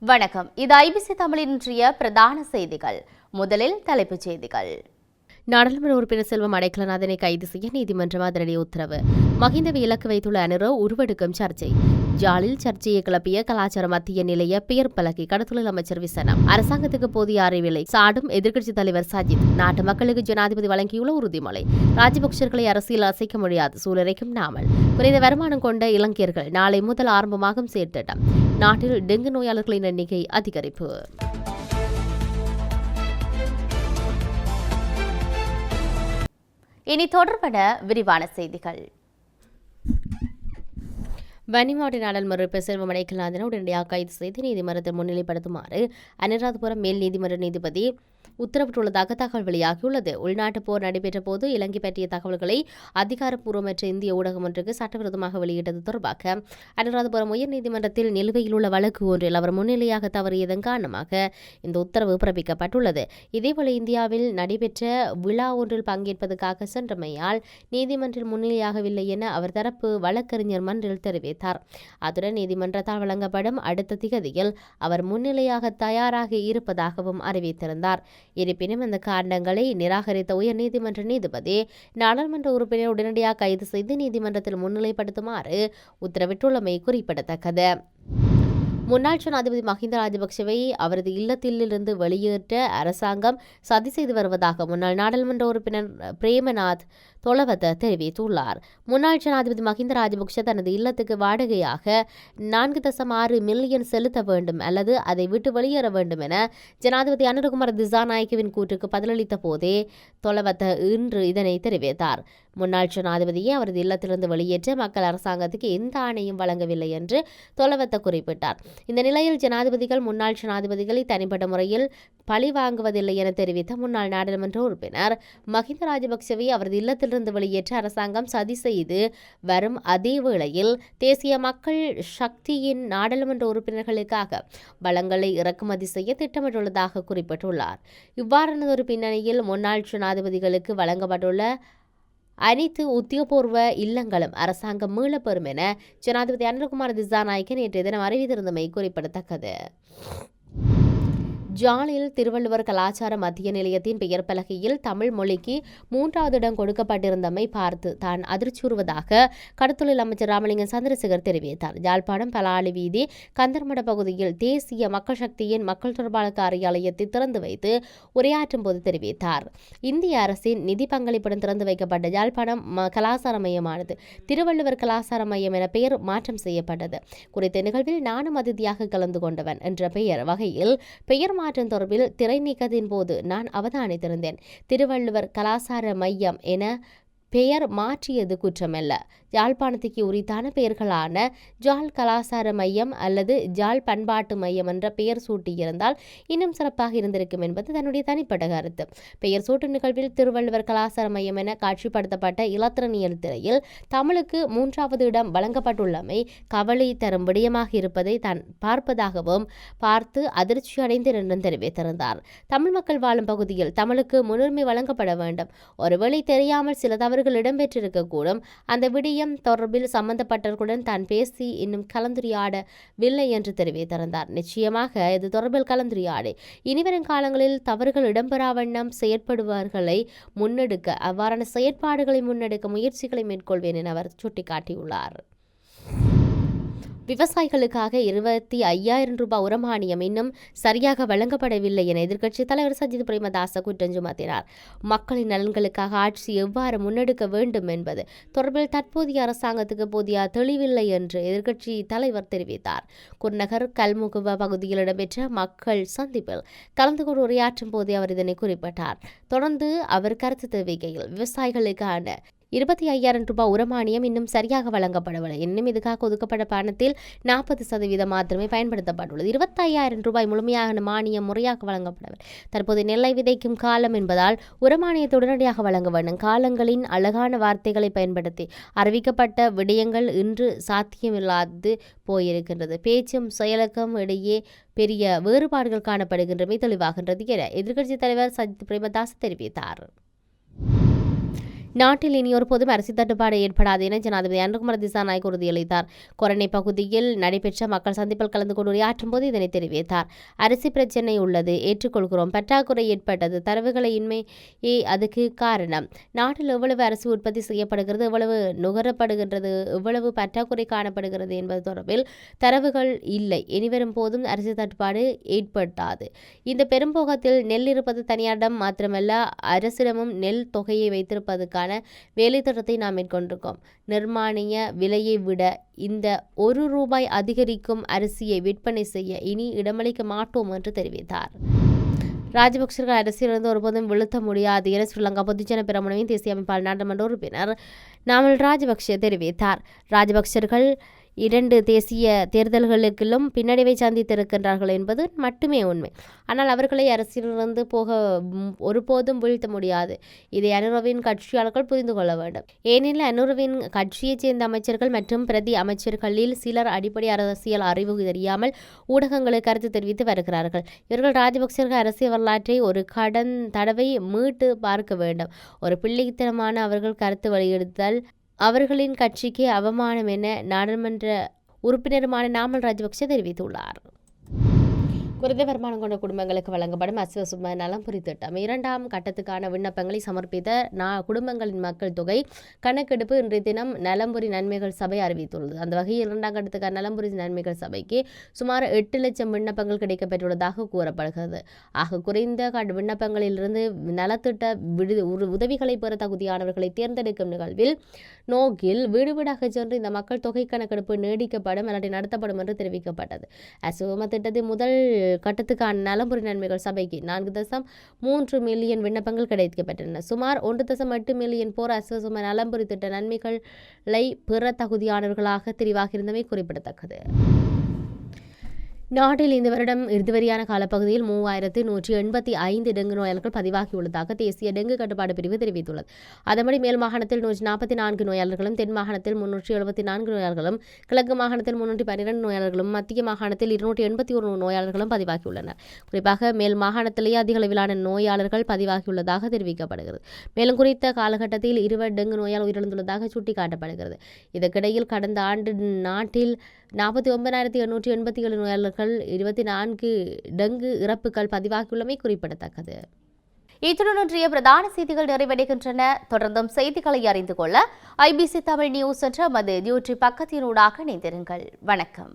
வணக்கம். இது ஐபிசி தமிழின் இன்றைய பிரதான செய்திகள். முதலில் தலைப்புச் செய்திகள். நாடாளுமன்ற உறுப்பினர் செல்வம் அடைக்கலநாதனை கைது செய்ய நீதிமன்றம் அதிரடி உத்தரவு. மஹிந்தவை இலக்கு வைத்துள்ள அனுரோ உருவெடுக்கும் சர்ச்சை. ஜாலில் சர்ச்சையை கிளப்பிய கலாச்சார மத்திய நிலைய பெயர் பலகை கடத்தொழில் அமைச்சர் விசனம். அரசாங்கத்துக்கு போதிய அறிவில்லை சாடும் எதிர்க்கட்சித் தலைவர் சஜித். நாட்டு மக்களுக்கு ஜனாதிபதி வழங்கியுள்ள உறுதிமொழி. ராஜபக்சர்களை அரசியல் அசைக்க முடியாது சூழலைக்கும் நாமல். குறைந்த வருமானம் கொண்ட இளைஞர்கள் நாளை முதல் ஆரம்பமாகும் செயற்திட்டம். நாட்டில் டெங்கு நோயாளர்களின் எண்ணிக்கை அதிகரிப்பு. இனி தொடர்பட விரிவான செய்திகள். வன்னிமாவட்ட நாடாளுமன்ற உறுப்பினர் செல்வம் அடைக்கலநாதனை உடனடியாக கைது செய்து நீதிமன்றத்தில் முன்னிலைப்படுத்துமாறு அனுராதபுரம் மேல் நீதிமன்ற நீதிபதி உத்தரவிட்டுள்ளதாக தகவல் வெளியாகியுள்ளது. உள்நாட்டு போர் நடைபெற்ற போது இலங்கை பற்றிய தகவல்களை அதிகாரப்பூர்வமற்ற இந்திய ஊடகம் ஒன்றுக்கு சட்டவிரோதமாக வெளியிட்டது தொடர்பாக அனுராதபுரம் உயர் நீதிமன்றத்தில் நிலுவையில் உள்ள வழக்கு ஒன்றில் அவர் முன்னிலையாக தவறியதன் காரணமாக இந்த உத்தரவு பிறப்பிக்கப்பட்டுள்ளது. இதேபோல இந்தியாவில் நடைபெற்ற விழா ஒன்றில் பங்கேற்பதற்காக சென்றமையால் நீதிமன்றில் முன்னிலையாகவில்லை என அவர் தரப்பு வழக்கறிஞர் மன்றில் தெரிவித்தார். அத்துடன் நீதிமன்றத்தால் வழங்கப்படும் அடுத்த திகதியில் அவர் முன்னிலையாக தயாராக இருப்பதாகவும் அறிவித்திருந்தார். இருப்பினும் இந்த காரணங்களை நிராகரித்த உயர் நீதிமன்ற நீதிபதி நாடாளுமன்ற உறுப்பினர் உடனடியாக கைது செய்து நீதிமன்றத்தில் முன்னிலைப்படுத்துமாறு உத்தரவிட்டுள்ளமை குறிப்பிடத்தக்கது. முன்னாள் ஜனாதிபதி மஹிந்த ராஜபக்சவை அவரது இல்லத்திலிருந்து வெளியேற்ற அரசாங்கம் சதி செய்து வருவதாக முன்னாள் நாடாளுமன்ற உறுப்பினர் பிரேமநாத் தொலவத தெரிவித்துள்ளார். முன்னாள் ஜனாதிபதி மஹிந்த ராஜபக்ஷ தனது இல்லத்துக்கு வாடகையாக 4.6 மில்லியன் செலுத்த வேண்டும் அல்லது அதை விட்டு வெளியேற வேண்டும் என ஜனாதிபதி அனுரகுமார திசாநாயக்கவின் கூற்றுக்கு பதிலளித்த போதே தொலவத இன்று இதனை தெரிவித்தார். முன்னாள் ஜனாதிபதியை அவரது இல்லத்திலிருந்து வெளியேற்ற மக்கள் அரசாங்கத்துக்கு எந்த ஆணையும் வழங்கவில்லை என்று தொலவத்த குறிப்பிட்டார். இந்த நிலையில் ஜனாதிபதிகள் முன்னாள் ஜனாதிபதிகளை தனிப்பட்ட முறையில் பழி வாங்குவதில்லை என தெரிவித்த முன்னாள் நாடாளுமன்ற உறுப்பினர் மஹிந்த ராஜபக்சவை அவரது இல்லத்திலிருந்து வெளியேற்ற அரசாங்கம் சதி செய்து வரும் அதே வேளையில் தேசிய மக்கள் சக்தியின் நாடாளுமன்ற உறுப்பினர்களுக்காக வளங்களை இறக்குமதி செய்ய திட்டமிட்டுள்ளதாக குறிப்பிட்டுள்ளார். இவ்வாறானதொரு பின்னணியில் முன்னாள் ஜனாதிபதிகளுக்கு வழங்கப்பட்டுள்ள அனைத்து உத்தியோகபூர்வ இல்லங்களும் அரசாங்கம் மீளப்பெறும் என ஜனாதிபதி அனுரகுமார திசாநாயக்க நேற்றைய தினம் அறிவித்திருந்தமை குறிப்பிடத்தக்கது. ஜாலில் திருவள்ளுவர் கலாச்சார மத்திய நிலையத்தின் பெயர் பலகையில் தமிழ் மொழிக்கு 3வது இடம் கொடுக்கப்பட்டிருந்தமை பார்த்து தான் அதிர்ச்சியுறுவதாக கடத்தொழில் அமைச்சர் ராமலிங்கம் சந்திரசேகர் தெரிவித்தார். யாழ்ப்பாணம் பலாலி வீதி கந்தர்மட பகுதியில் தேசிய மக்கள் சக்தியின் மக்கள் தொடர்பாளர் காரியாலயத்தை திறந்து வைத்து உரையாற்றும் போது தெரிவித்தார். இந்திய அரசின் நிதி பங்களிப்புடன் திறந்து வைக்கப்பட்ட யாழ்ப்பாணம் கலாசார மையமானது திருவள்ளுவர் கலாசார மையம் என பெயர் மாற்றம் செய்யப்பட்டது. குறித்த நிகழ்வில் நானும் அதிதியாக கலந்து கொண்டவன் என்ற பெயர் வகையில் பெயர் மாற்றம் தொடர்பில் திரை நீக்கத்தின் போது நான் அவதானித்திருந்தேன். திருவள்ளுவர் கலாசார மையம் என பெயர் மாற்றியது குற்றமல்ல. யாழ்ப்பாணத்துக்கு உரித்தான பெயர்களான ஜாழ் கலாசார மையம் அல்லது ஜாழ் பண்பாட்டு மையம் என்ற பெயர் சூட்டியிருந்தால் இன்னும் சிறப்பாக இருந்திருக்கும் என்பது தன்னுடைய தனிப்பட்ட கருத்து. பெயர் சூட்டு நிகழ்வில் திருவள்ளுவர் கலாசார மையம் என காட்சிப்படுத்தப்பட்ட இலத்திரனியல் திரையில் தமிழுக்கு 3வது இடம் வழங்கப்பட்டுள்ளமை கவலை தரும் விடயமாக இருப்பதை தான் பார்ப்பதாகவும் பார்த்து அதிர்ச்சி அடைந்தேன் என்றும் தெரிவித்திருந்தார். தமிழ் மக்கள் வாழும் பகுதியில் தமிழுக்கு முன்னுரிமை வழங்கப்பட வேண்டும். ஒருவேளை தெரியாமல் சில தவறுகள் இடம்பெற்றிருக்கக்கூடும். அந்த விடயம் தொடர்பில் சம்பந்தப்பட்டவர்களுடன் தான் பேசி இன்னும் கலந்துரையாடவில்லை என்று தெரிவித்திருந்தார். நிச்சயமாக இது தொடர்பில் கலந்துரையாடி இனிவரும் காலங்களில் தவறுகள் இடம்பெறா வண்ணம் செயற்படுபவர்களை முன்னெடுக்க அவ்வாறான செயற்பாடுகளை முன்னெடுக்க முயற்சிகளை மேற்கொள்வேன் என அவர் சுட்டிக்காட்டியுள்ளார். விவசாயிகளுக்காக 25,000 ரூபாய் உரமானியம் இன்னும் சரியாக வழங்கப்படவில்லை என எதிர்க்கட்சித் தலைவர் சஜித் பிரேமதாச குற்றம் சுமத்தினார். மக்களின் நலன்களுக்காக ஆட்சி எவ்வாறு முன்னெடுக்க வேண்டும் என்பது தொடர்பில் தற்போதைய அரசாங்கத்துக்கு போதிய தெளிவில்லை என்று எதிர்க்கட்சி தலைவர் தெரிவித்தார். குருநகர் கல்முகுவ பகுதியில் இடம்பெற்ற மக்கள் சந்திப்பில் கலந்து கொண்டு உரையாற்றும் போதே அவர் இதனை குறிப்பிட்டார். தொடர்ந்து அவர் கருத்து தெரிவிக்கையில் விவசாயிகளுக்கான 25,000 ரூபாய் உரமானியம் இன்னும் சரியாக வழங்கப்படவில்லை. இன்னும் இதுக்காக ஒதுக்கப்பட்ட பணத்தில் 40% மாத்திரமே பயன்படுத்தப்பட்டுள்ளது. 25,000 ரூபாய் முழுமையான மானியம் முறையாக வழங்கப்படவில்லை. தற்போது நெல்லை விதைக்கும் காலம் என்பதால் உரமானியத்தை உடனடியாக வழங்க வேண்டும். காலங்களின் அழகான வார்த்தைகளை பயன்படுத்தி அறிவிக்கப்பட்ட விடயங்கள் இன்று சாத்தியமில்லாது போயிருக்கின்றது. பேச்சும் செயலுக்கும் இடையே பெரிய வேறுபாடுகள் காணப்படுகின்றமை தெளிவாகின்றது என எதிர்க்கட்சித் தலைவர் சஜித் பிரேமதாஸ் தெரிவித்தார். நாட்டில் இனி ஒருபோதும் அரிசி தட்டுப்பாடு ஏற்படாது என ஜனாதிபதி அனுகுமார திசாநாயக்க உறுதியளித்தார். கொரணை பகுதியில் நடைபெற்ற மக்கள் சந்திப்பில் கலந்து கொண்டு உரையாற்றும் போது இதனை தெரிவித்தார். அரிசி பிரச்சினை உள்ளது, ஏற்றுக்கொள்கிறோம். பற்றாக்குறை ஏற்பட்டது, தரவுகளை இன்மையே அதுக்கு காரணம். நாட்டில் எவ்வளவு அரிசி உற்பத்தி செய்யப்படுகிறது, எவ்வளவு நுகரப்படுகின்றது, எவ்வளவு பற்றாக்குறை காணப்படுகிறது என்பது தொடர்பில் தரவுகள் இல்லை. இனிவரும் போதும் அரிசி தட்டுப்பாடு ஏற்பட்டாது. இந்த பெரும்போகத்தில் நெல் இருப்பது தனியாரிடம் மாத்திரமல்ல, அரசிடமும் நெல் தொகையை வைத்திருப்பதற்கான வேலை திட்டத்தை நாம் மேற்கொண்டிருக்கோம். நிர்மாணிய விலையை விட இந்த ₹1 அதிகரிக்கும் அரிசியை விற்பனை செய்ய இனி இடமளிக்க மாட்டோம் என்று தெரிவித்தார். ராஜபக்சர்கள் அரசியலிருந்து ஒருபோதும் வீழ்த்த முடியாது என ஸ்ரீலங்கா பொதுஜன பெரமுனவின் தேசிய அமைப்பாளர் நாடாளுமன்ற உறுப்பினர் நாமல் ராஜபக்ஷ தெரிவித்தார். ராஜபக்சர்கள் 2 தேசிய தேர்தல்களுக்கும் பின்னடைவை சந்தித்திருக்கின்றார்கள் என்பது மட்டுமே உண்மை. ஆனால் அவர்களை அரசியலிருந்து போக ஒருபோதும் வீழ்த்த முடியாது. இதை அனுரவின் கட்சியாளர்கள் புரிந்து கொள்ள வேண்டும். ஏனெனில் அனுரவின் கட்சியைச் சேர்ந்த அமைச்சர்கள் மற்றும் பிரதி அமைச்சர்களில் சிலர் அடிப்படை அரசியல் அறிவு தெரியாமல் ஊடகங்களுக்கு கருத்து தெரிவித்து வருகிறார்கள். இவர்கள் ராஜபக்சர்கள் அரசியல் வரலாற்றை ஒரு தடவை மீட்டு பார்க்க வேண்டும். ஒரு பிள்ளைத்தனமான அவர்கள் கருத்து வெளியிடுதல் அவர்களின் கட்சிக்கு அவமானம் என நாடாளுமன்ற உறுப்பினருமான நாமல் ராஜபக்ஷ தெரிவித்துள்ளார். குறைந்த வருமானம் கொண்ட குடும்பங்களுக்கு வழங்கப்படும் அஸ்வசும நலம்புரி திட்டம் 2ஆம் கட்டத்துக்கான விண்ணப்பங்களை சமர்ப்பித்த குடும்பங்களின் மக்கள் தொகை கணக்கெடுப்பு இன்றைய தினம் நலம்புரி நன்மைகள் சபை அறிவித்துள்ளது. அந்த வகையில் 2ஆம் கட்டத்துக்கான நலம்புரி நன்மைகள் சபைக்கு சுமார் 8 லட்சம் விண்ணப்பங்கள் கிடைக்கப்பெற்றுள்ளதாக கூறப்படுகிறது. ஆக குறைந்த விண்ணப்பங்களிலிருந்து நலத்திட்ட உதவிகளை பெற தகுதியானவர்களை தேர்ந்தெடுக்கும் நிகழ்வில் நோக்கில் வீடு வீடாக சென்று இந்த மக்கள் தொகை கணக்கெடுப்பு நீடிக்கப்படும் அல்லது நடத்தப்படும் என்று தெரிவிக்கப்பட்டது. அசுவம திட்டத்தின் முதல் கட்டத்துக்கான நலம்புரி நன்மைகள் சபைக்கு 4.3 மில்லியன் விண்ணப்பங்கள் கிடைக்கப்பெற்றன. சுமார் 1.8 மில்லியன் போர் அசுவசும நலம்புரி திட்ட நன்மைகளை பெற தகுதியானவர்களாக தெரிவாகியிருந்தமை குறிப்பிடத்தக்கது. நாட்டில் இந்த வருடம் இறுதிவரையான காலப்பகுதியில் 3185 டெங்கு நோயாளர்கள் பதிவாகியுள்ளதாக தேசிய டெங்கு கட்டுப்பாடு பிரிவு தெரிவித்துள்ளது. அதன்படி மேல் மாகாணத்தில் 144 நோயாளர்களும், தென் மாகாணத்தில் 374 நோயாளர்களும், கிழக்கு மாகாணத்தில் 312 நோயாளர்களும், மத்திய மாகாணத்தில் 281 நோயாளர்களும் பதிவாகியுள்ளனர். குறிப்பாக மேல் மாகாணத்திலேயே அதிக அளவிலான நோயாளர்கள் பதிவாகியுள்ளதாக தெரிவிக்கப்படுகிறது. மேலும் குறித்த காலகட்டத்தில் 20 டெங்கு நோயால் உயிரிழந்துள்ளதாக சுட்டிக்காட்டப்படுகிறது. இதற்கிடையில் கடந்த ஆண்டு நாட்டில் 49,887 நோயாளர்கள் 24 டெங்கு இறப்புகள் பதிவாகியுள்ளமை குறிப்பிடத்தக்கது. இத்துடன் இன்றைய பிரதான செய்திகள் நிறைவடைகின்றன. தொடர்ந்தும் செய்திகளை அறிந்து கொள்ள IBC தமிழ் நியூஸ் என்ற நமது யூடியூப் பக்கத்தினூடாக இணைந்திருங்கள். வணக்கம்.